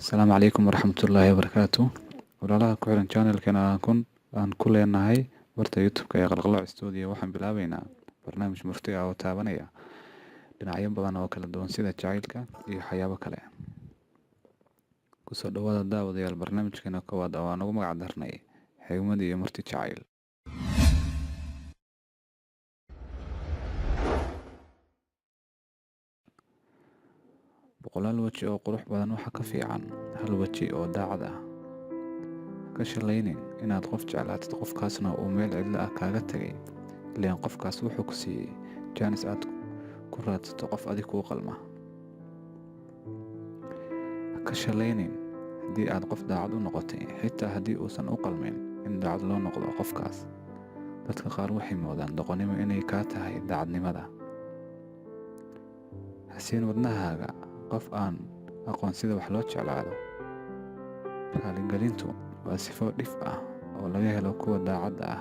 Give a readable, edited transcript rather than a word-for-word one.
Asalaamu calaykum waraxmatullaahi wabarakaatu. Walaalaha ku xiran channelkeena aan ku leenahay barta YouTube-ka ee Qalqalooc Studio. Waxaan bilaabeynaa barnaamij murti ah oo taabanaya dhinacyo badan oo kala duwan sida jacaylka iyo waxyaabo kale. Kusoo dhawaada daawadayaal barnaamijkeena koowaad oo aan ugu magac darnay xigmad iyo murti jacayl. Boqolaal waji oo qurux badan waxa ka fiican hal waji oo daacad ah. Ka shalaynin inaad qof jeclaatid qofkaasna uu meel cidla ah kaaga tagay, ileen qofkaas wuxuu ku siiyey jaanis aad ku raadsato qof adig kuu qalma. Ka shalaynin haddii aad qof daacad u noqotay, xitaa haddii uusan u qalmin in daacad loo noqdo qofkaas. Dadka qaar waxay moodaan doqonnimo inay kaa tahay daacadnimada. Hasiin wadnahaaga qof aan aqoon sida wax loo jeclaado. Raaligelintu waa sifo dhif ah oo laga helo kuwa daacadda ah.